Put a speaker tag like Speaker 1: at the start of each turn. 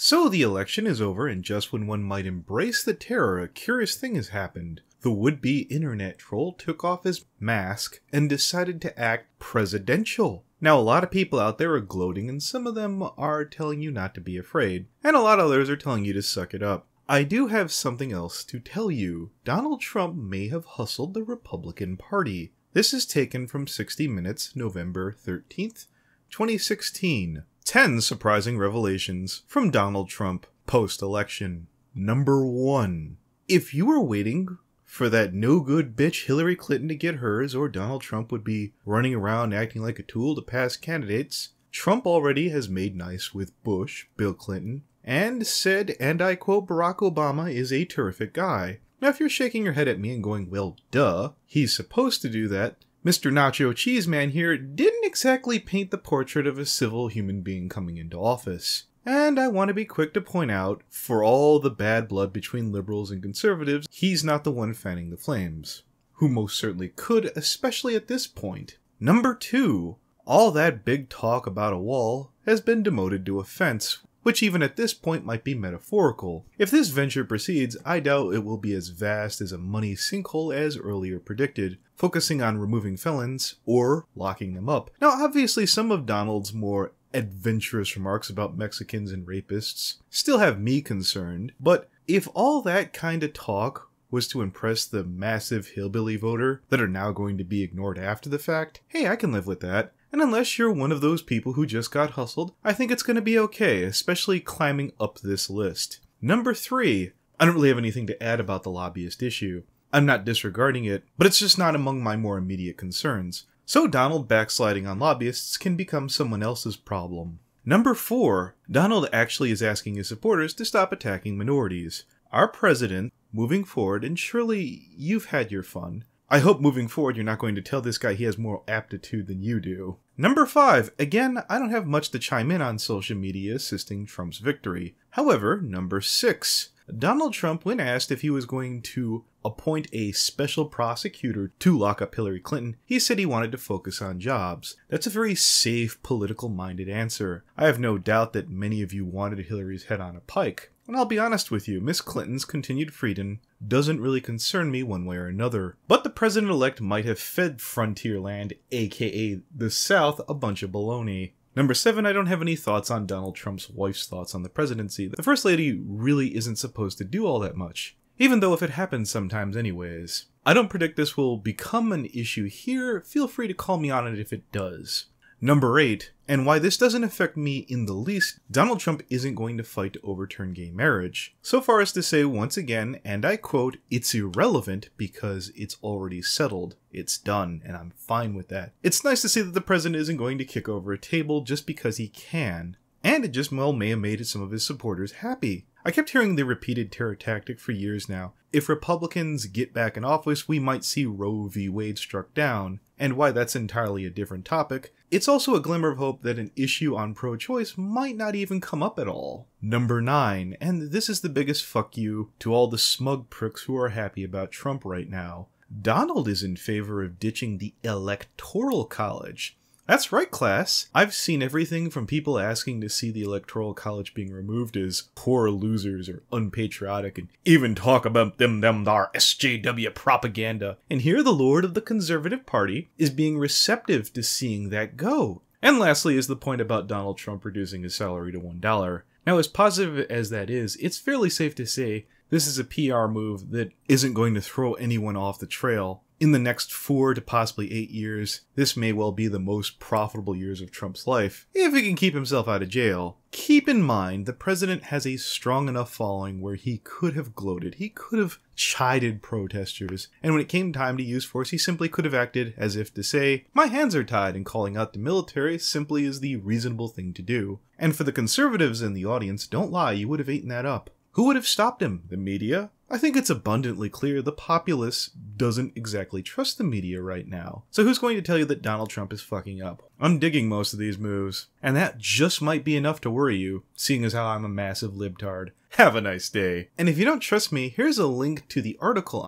Speaker 1: So the election is over, and just when one might embrace the terror, a curious thing has happened. The would-be internet troll took off his mask and decided to act presidential. Now, a lot of people out there are gloating, and some of them are telling you not to be afraid, and a lot of others are telling you to suck it up. I do have something else to tell you. Donald Trump may have hustled the Republican Party. This is taken from 60 Minutes, November 13th, 2016. 10 surprising revelations from Donald Trump post-election. Number 1. If you were waiting for that no-good bitch Hillary Clinton to get hers, or Donald Trump would be running around acting like a tool to pass candidates, Trump already has made nice with Bush, Bill Clinton, and said, and I quote, Barack Obama is a terrific guy. Now if you're shaking your head at me and going, well, duh, he's supposed to do that, Mr. Nacho Cheese Man here didn't exactly paint the portrait of a civil human being coming into office. And I want to be quick to point out, for all the bad blood between liberals and conservatives, he's not the one fanning the flames. Who most certainly could, especially at this point. Number 2. All that big talk about a wall has been demoted to a fence, which even at this point might be metaphorical. If this venture proceeds, I doubt it will be as vast as a money sinkhole as earlier predicted, focusing on removing felons or locking them up. Now obviously some of Donald's more adventurous remarks about Mexicans and rapists still have me concerned, but if all that kind of talk was to impress the massive hillbilly voter that are now going to be ignored after the fact, hey, I can live with that. And unless you're one of those people who just got hustled, I think it's going to be okay, especially climbing up this list. Number 3. I don't really have anything to add about the lobbyist issue. I'm not disregarding it, but it's just not among my more immediate concerns. So Donald backsliding on lobbyists can become someone else's problem. Number 4. Donald actually is asking his supporters to stop attacking minorities. Our president, moving forward, and surely you've had your fun, I hope moving forward you're not going to tell this guy he has more aptitude than you do. Number 5. Again, I don't have much to chime in on social media assisting Trump's victory. However, number 6. Donald Trump, when asked if he was going to appoint a special prosecutor to lock up Hillary Clinton, he said he wanted to focus on jobs. That's a very safe, political-minded answer. I have no doubt that many of you wanted Hillary's head on a pike. And I'll be honest with you, Miss Clinton's continued freedom doesn't really concern me one way or another. But the president-elect might have fed Frontierland, aka the South, a bunch of baloney. Number 7, I don't have any thoughts on Donald Trump's wife's thoughts on the presidency. The First Lady really isn't supposed to do all that much, even though if it happens sometimes anyways. I don't predict this will become an issue here, feel free to call me on it if it does. Number 8, and why this doesn't affect me in the least, Donald Trump isn't going to fight to overturn gay marriage. So far as to say once again, and I quote, it's irrelevant because it's already settled. It's done, and I'm fine with that. It's nice to see that the president isn't going to kick over a table just because he can. And it just well may have made some of his supporters happy. I kept hearing the repeated terror tactic for years now. If Republicans get back in office, we might see Roe V Wade struck down. And why that's entirely a different topic, it's also a glimmer of hope that an issue on pro-choice might not even come up at all. Number 9, and this is the biggest fuck you to all the smug pricks who are happy about Trump right now. Donald is in favor of ditching the Electoral College. That's right, class. I've seen everything from people asking to see the Electoral College being removed as poor losers or unpatriotic, and even talk about them dar SJW propaganda. And here the Lord of the Conservative Party is being receptive to seeing that go. And lastly is the point about Donald Trump reducing his salary to $1. Now, as positive as that is, it's fairly safe to say this is a PR move that isn't going to throw anyone off the trail. In the next 4 to possibly 8 years, this may well be the most profitable years of Trump's life, if he can keep himself out of jail. Keep in mind, the president has a strong enough following where he could have gloated, he could have chided protesters, and when it came time to use force, he simply could have acted as if to say, my hands are tied, and calling out the military simply is the reasonable thing to do. And for the conservatives in the audience, don't lie, you would have eaten that up. Who would have stopped him? The media? I think it's abundantly clear the populace doesn't exactly trust the media right now. So who's going to tell you that Donald Trump is fucking up? I'm digging most of these moves, and that just might be enough to worry you, seeing as how I'm a massive libtard. Have a nice day. And if you don't trust me, here's a link to the article